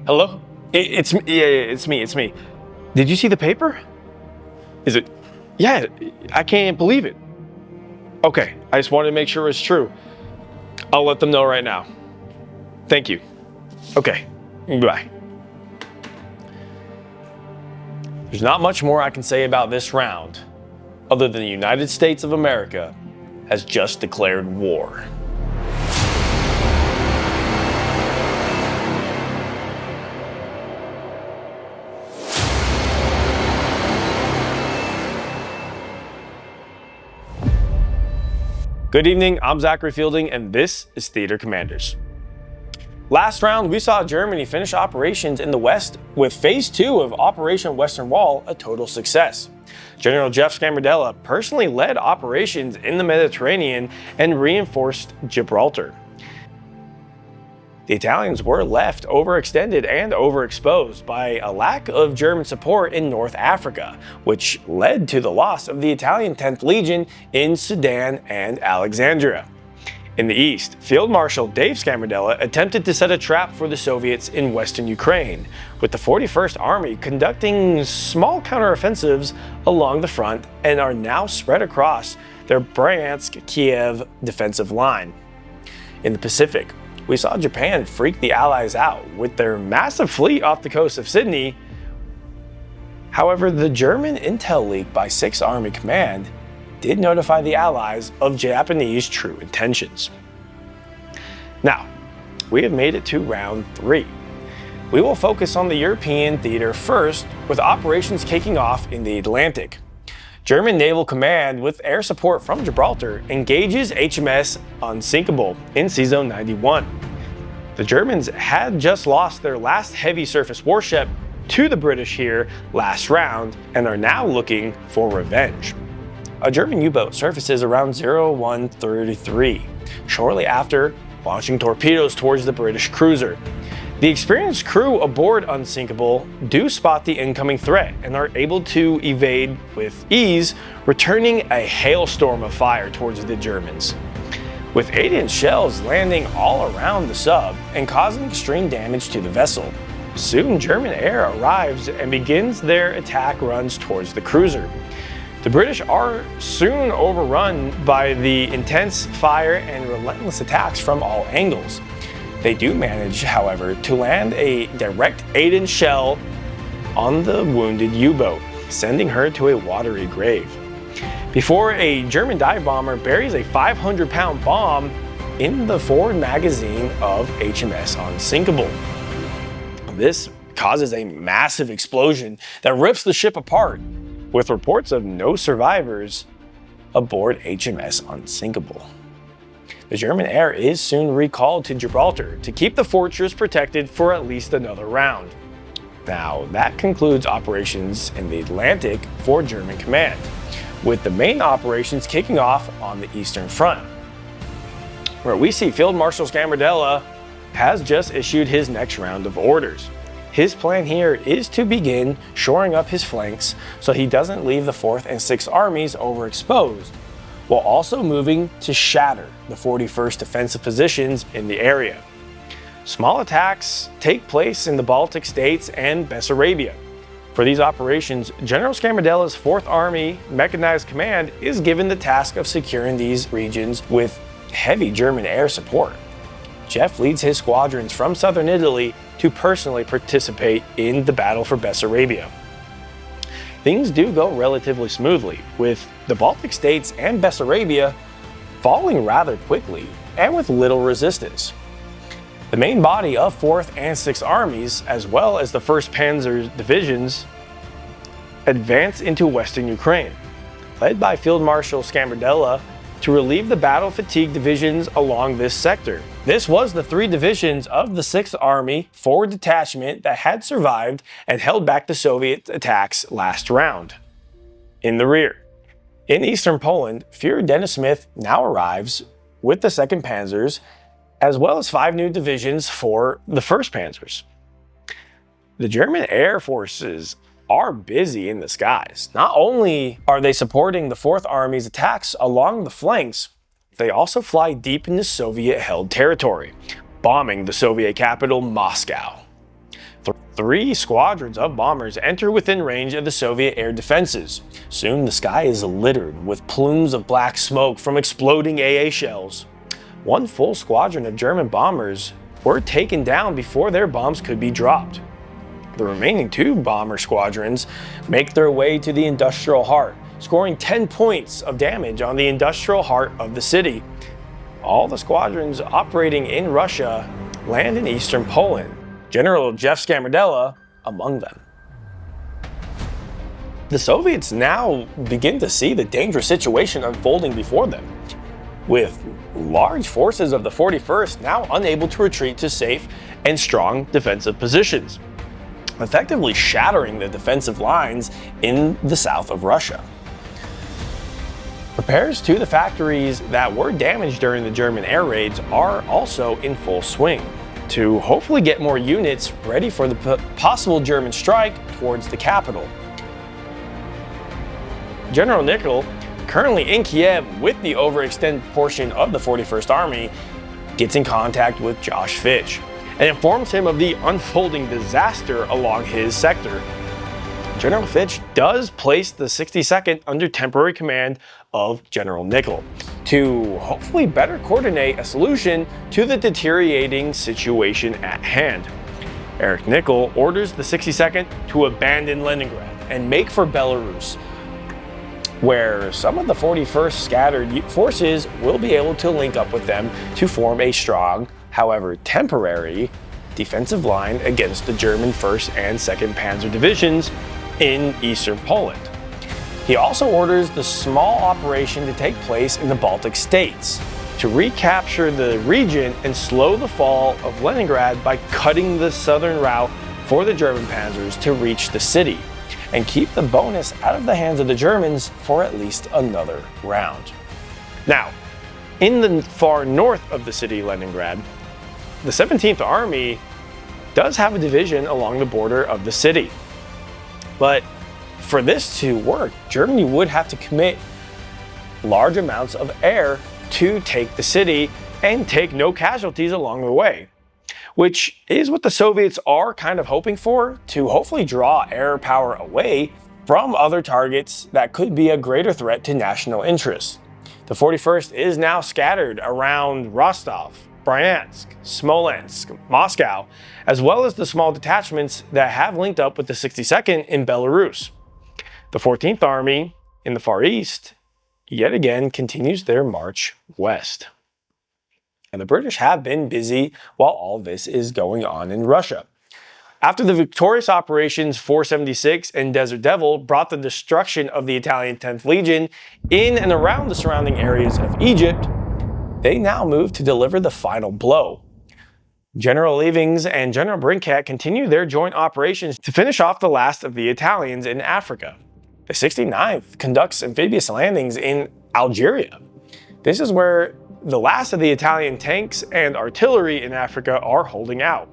Hello? It's me. Yeah, it's me. Did you see the paper? Is it? Yeah, I can't believe it. Okay, I just wanted to make sure it's true. I'll let them know right now. Thank you. Okay, bye. There's not much more I can say about this round, other than the United States of America has just declared war. Good evening, I'm Zachary Fielding, and this is Theater Commanders. Last round, we saw Germany finish operations in the West with Phase 2 of Operation Western Wall a total success. General Jeff Scamardella personally led operations in the Mediterranean and reinforced Gibraltar. The Italians were left overextended and overexposed by a lack of German support in North Africa, which led to the loss of the Italian 10th Legion in Sudan and Alexandria. In the east, Field Marshal Dave Scamardella attempted to set a trap for the Soviets in western Ukraine, with the 41st Army conducting small counteroffensives along the front and are now spread across their Bryansk-Kiev defensive line. In the Pacific, we saw Japan freak the Allies out with their massive fleet off the coast of Sydney. However, the German intel leak by 6th Army Command did notify the Allies of Japanese true intentions. Now, we have made it to round 3. We will focus on the European theater first, with operations kicking off in the Atlantic. German Naval Command, with air support from Gibraltar, engages HMS Unsinkable in Sea Zone 91. The Germans had just lost their last heavy surface warship to the British here last round and are now looking for revenge. A German U-boat surfaces around 0133, shortly after launching torpedoes towards the British cruiser. The experienced crew aboard Unsinkable do spot the incoming threat and are able to evade with ease, returning a hailstorm of fire towards the Germans, with 8-inch shells landing all around the sub and causing extreme damage to the vessel. Soon, German air arrives and begins their attack runs towards the cruiser. The British are soon overrun by the intense fire and relentless attacks from all angles. They do manage, however, to land a direct 8-inch shell on the wounded U-boat, sending her to a watery grave, before a German dive bomber buries a 500-pound bomb in the forward magazine of HMS Unsinkable. This causes a massive explosion that rips the ship apart, with reports of no survivors aboard HMS Unsinkable. The German air is soon recalled to Gibraltar to keep the fortress protected for at least another round. Now, that concludes operations in the Atlantic for German Command, with the main operations kicking off on the Eastern Front, where we see Field Marshal Scamardella has just issued his next round of orders. His plan here is to begin shoring up his flanks so he doesn't leave the 4th and 6th Armies overexposed, while also moving to shatter the 41st defensive positions in the area. Small attacks take place in the Baltic states and Bessarabia. For these operations, General Scamardella's 4th Army Mechanized Command is given the task of securing these regions with heavy German air support. Jeff leads his squadrons from southern Italy to personally participate in the battle for Bessarabia. Things do go relatively smoothly, with the Baltic states and Bessarabia falling rather quickly and with little resistance. The main body of 4th and 6th Armies, as well as the 1st Panzer Divisions, advance into western Ukraine, led by Field Marshal Scamardella, to relieve the battle-fatigued divisions along this sector. This was the 3 divisions of the 6th Army forward detachment that had survived and held back the Soviet attacks last round. In the rear, in eastern Poland, Führer Dennis Smith now arrives with the 2nd Panzers, as well as 5 new divisions for the 1st Panzers. The German air forces are busy in the skies. Not only are they supporting the 4th Army's attacks along the flanks, they also fly deep into Soviet-held territory, bombing the Soviet capital, Moscow. 3 squadrons of bombers enter within range of the Soviet air defenses. Soon the sky is littered with plumes of black smoke from exploding AA shells. 1 full squadron of German bombers were taken down before their bombs could be dropped. The remaining 2 bomber squadrons make their way to the industrial heart, scoring 10 points of damage on the industrial heart of the city. All the squadrons operating in Russia land in eastern Poland, General Jeff Scammerdella among them. The Soviets now begin to see the dangerous situation unfolding before them, with large forces of the 41st now unable to retreat to safe and strong defensive positions, effectively shattering the defensive lines in the south of Russia. Repairs to the factories that were damaged during the German air raids are also in full swing to hopefully get more units ready for the possible German strike towards the capital. General Nicholl, currently in Kiev with the overextended portion of the 41st Army, gets in contact with Josh Fitch and informs him of the unfolding disaster along his sector. General Fitch does place the 62nd under temporary command of General Nicholl to hopefully better coordinate a solution to the deteriorating situation at hand. Erich Nicholl orders the 62nd to abandon Leningrad and make for Belarus, where some of the 41st scattered forces will be able to link up with them to form a strong, however temporary, defensive line against the German 1st and 2nd Panzer Divisions in eastern Poland. He also orders the small operation to take place in the Baltic states to recapture the region and slow the fall of Leningrad by cutting the southern route for the German panzers to reach the city and keep the bonus out of the hands of the Germans for at least another round. Now, in the far north of the city Leningrad, the 17th Army does have a division along the border of the city. But for this to work, Germany would have to commit large amounts of air to take the city and take no casualties along the way, which is what the Soviets are kind of hoping for, to hopefully draw air power away from other targets that could be a greater threat to national interests. The 41st is now scattered around Rostov, Bryansk, Smolensk, Moscow, as well as the small detachments that have linked up with the 62nd in Belarus. The 14th Army in the Far East yet again continues their march west. And the British have been busy while all this is going on in Russia. After the victorious operations 476 and Desert Devil brought the destruction of the Italian 10th Legion in and around the surrounding areas of Egypt, they now move to deliver the final blow. General Leavings and General Brincat continue their joint operations to finish off the last of the Italians in Africa. The 69th conducts amphibious landings in Algeria. This is where the last of the Italian tanks and artillery in Africa are holding out.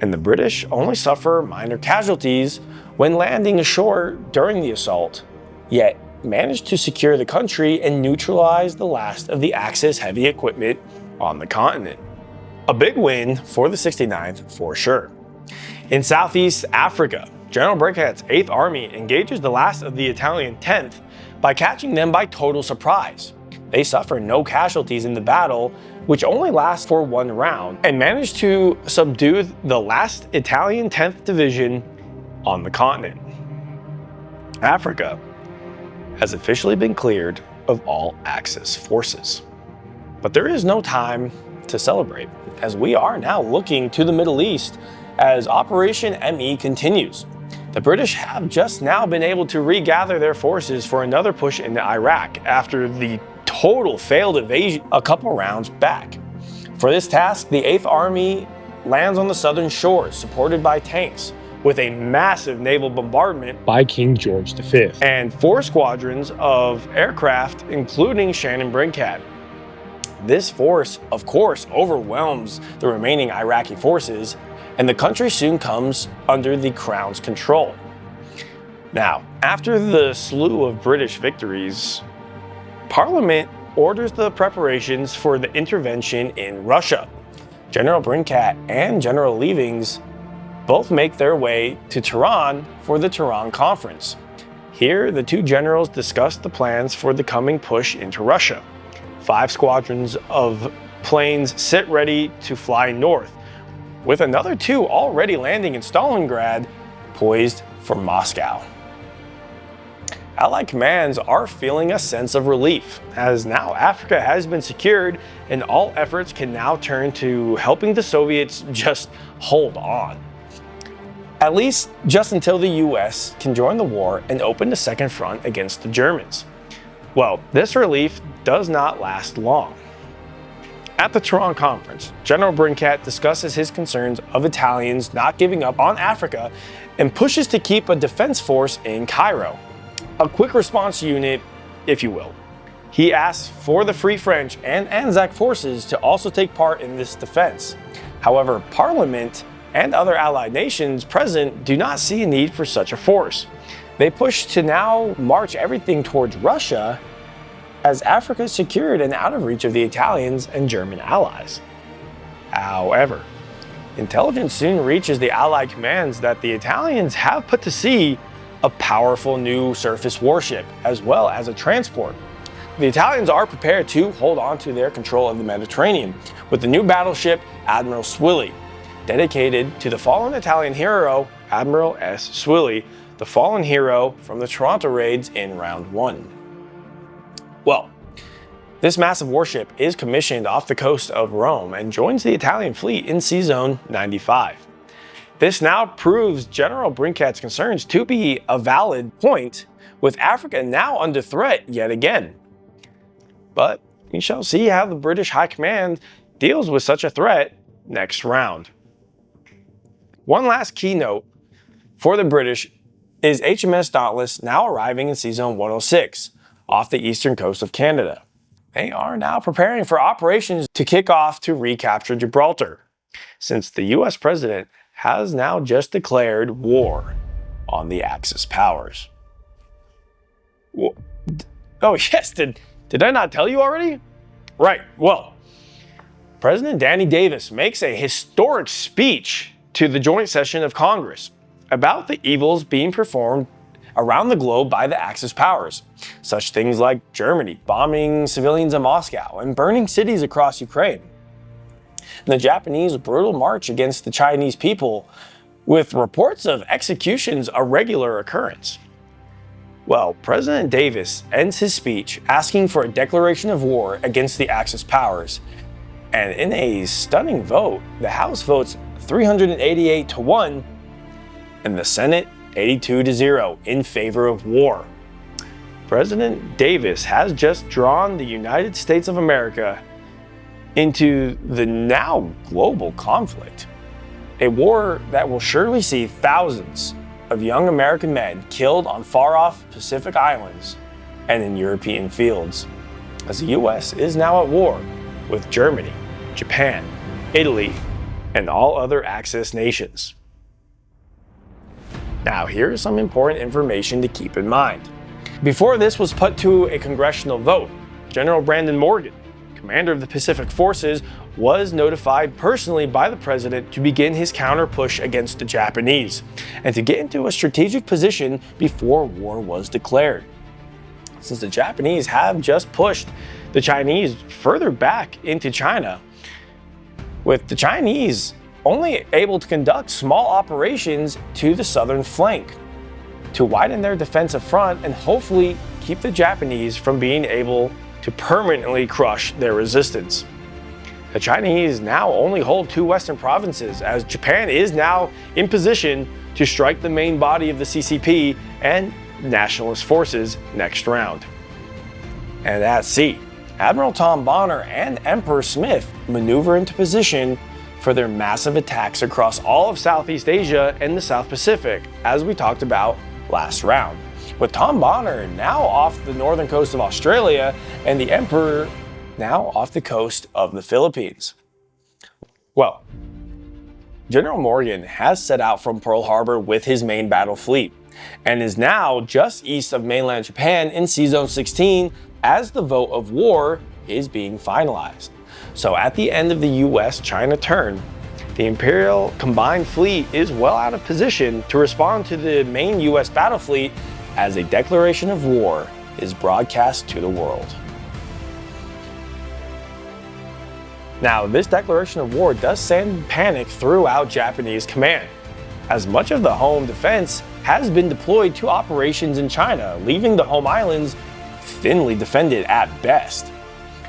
And the British only suffer minor casualties when landing ashore during the assault, yet managed to secure the country and neutralize the last of the Axis heavy equipment on the continent. A big win for the 69th for sure. In Southeast Africa, General Brincat's 8th Army engages the last of the Italian 10th by catching them by total surprise. They suffer no casualties in the battle, which only lasts for 1 round, and manage to subdue the last Italian 10th Division on the continent. Africa has officially been cleared of all Axis forces. But there is no time to celebrate, as we are now looking to the Middle East as Operation ME continues. The British have just now been able to regather their forces for another push into Iraq after the total failed invasion a couple rounds back. For this task, the 8th Army lands on the southern shores, supported by tanks, with a massive naval bombardment by King George V, and 4 squadrons of aircraft, including Shannon Brincat. This force, of course, overwhelms the remaining Iraqi forces, and the country soon comes under the Crown's control. Now, after the slew of British victories, Parliament orders the preparations for the intervention in Russia. General Brincat and General Leavings both make their way to Tehran for the Tehran Conference. Here, the two generals discuss the plans for the coming push into Russia. 5 squadrons of planes sit ready to fly north, with another 2 already landing in Stalingrad, poised for Moscow. Allied commands are feeling a sense of relief, as now Africa has been secured and all efforts can now turn to helping the Soviets just hold on. At least just until the US can join the war and open the second front against the Germans. Well, this relief does not last long. At the Tehran Conference, General Brincat discusses his concerns of Italians not giving up on Africa and pushes to keep a defense force in Cairo. A quick response unit, if you will. He asks for the Free French and ANZAC forces to also take part in this defense. However, Parliament and other allied nations present do not see a need for such a force. They push to now march everything towards Russia, as Africa is secured and out of reach of the Italians and German allies. However, intelligence soon reaches the Allied commands that the Italians have put to sea a powerful new surface warship, as well as a transport. The Italians are prepared to hold on to their control of the Mediterranean with the new battleship Admiral Swille, dedicated to the fallen Italian hero Admiral Swille, the fallen hero from the Toronto raids in round 1. Well, this massive warship is commissioned off the coast of Rome and joins the Italian fleet in Sea Zone 95. This now proves General Brincat's concerns to be a valid point, with Africa now under threat yet again. But we shall see how the British High Command deals with such a threat next round. One last key note for the British is HMS Dauntless now arriving in Sea Zone 106 off the eastern coast of Canada. They are now preparing for operations to kick off to recapture Gibraltar, since the US president has now just declared war on the Axis powers. Oh yes, did I not tell you already? Right, well, President Danny Davis makes a historic speech to the joint session of Congress about the evils being performed around the globe by the Axis powers, such things like Germany bombing civilians in Moscow and burning cities across Ukraine, and the Japanese brutal march against the Chinese people, with reports of executions a regular occurrence. Well, President Davis ends his speech asking for a declaration of war against the Axis powers, and in a stunning vote, the House votes 388 to 1 and the Senate 82 to 0 in favor of war. President Davis has just drawn the United States of America into the now global conflict, a war that will surely see thousands of young American men killed on far-off Pacific islands and in European fields, as the US is now at war with Germany, Japan, Italy, and all other Axis nations. Now, here's some important information to keep in mind. Before this was put to a congressional vote, General Brandon Morgan, commander of the Pacific Forces, was notified personally by the president to begin his counter push against the Japanese and to get into a strategic position before war was declared. Since the Japanese have just pushed the Chinese further back into China, with the Chinese only able to conduct small operations to the southern flank to widen their defensive front and hopefully keep the Japanese from being able to permanently crush their resistance. The Chinese now only hold 2 western provinces, as Japan is now in position to strike the main body of the CCP and nationalist forces next round. And at sea, Admiral Tom Bonner and Emperor Smith maneuver into position for their massive attacks across all of Southeast Asia and the South Pacific, as we talked about last round, with Tom Bonner now off the northern coast of Australia and the Emperor now off the coast of the Philippines. Well, General Morgan has set out from Pearl Harbor with his main battle fleet and is now just east of mainland Japan in Sea Zone 16 as the vote of war is being finalized. So at the end of the US-China turn, The Imperial Combined Fleet is well out of position to respond to the main US battle fleet as a declaration of war is broadcast to the world. Now, this declaration of war does send panic throughout Japanese command, as much of the home defense has been deployed to operations in China, leaving the home islands thinly defended at best.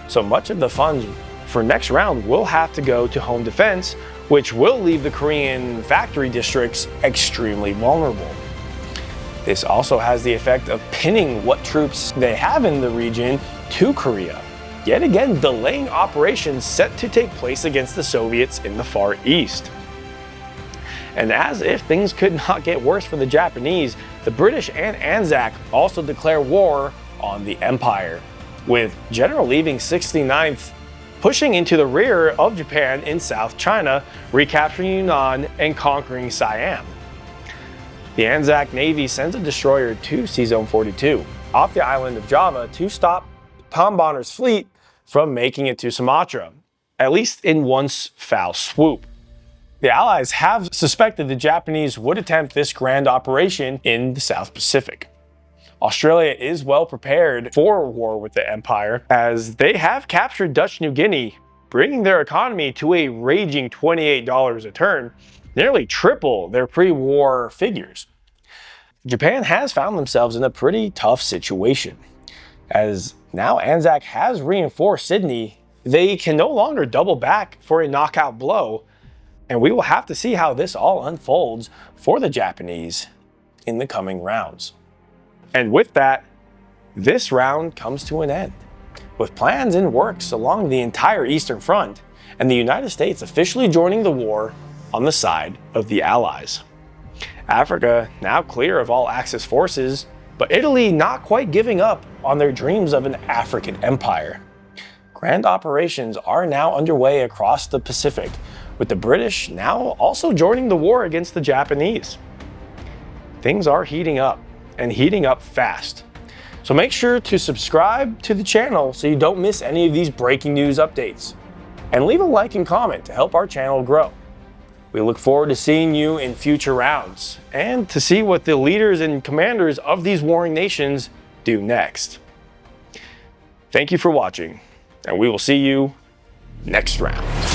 So much of the funds for next round will have to go to home defense, which will leave the Korean factory districts extremely vulnerable. This also has the effect of pinning what troops they have in the region to Korea, yet again delaying operations set to take place against the Soviets in the Far East. And as if things could not get worse for the Japanese, the British and ANZAC also declare war on the Empire, with General Leaving 69th pushing into the rear of Japan in South China, recapturing Yunnan and conquering Siam. The ANZAC Navy sends a destroyer to Sea Zone 42 off the island of Java to stop Tom Bonner's fleet from making it to Sumatra, at least in one foul swoop. The Allies have suspected the Japanese would attempt this grand operation in the South Pacific. Australia is well prepared for war with the Empire, as they have captured Dutch New Guinea, bringing their economy to a raging $28 a turn, nearly triple their pre-war figures. Japan has found themselves in a pretty tough situation, as now ANZAC has reinforced Sydney. They can no longer double back for a knockout blow, and we will have to see how this all unfolds for the Japanese in the coming rounds. And with that, this round comes to an end, with plans in works along the entire Eastern Front, and the United States officially joining the war on the side of the Allies. Africa now clear of all Axis forces, but Italy not quite giving up on their dreams of an African empire. Grand operations are now underway across the Pacific, with the British now also joining the war against the Japanese. Things are heating up, and heating up fast. So make sure to subscribe to the channel so you don't miss any of these breaking news updates. And leave a like and comment to help our channel grow. We look forward to seeing you in future rounds, and to see what the leaders and commanders of these warring nations do next. Thank you for watching, and we will see you next round.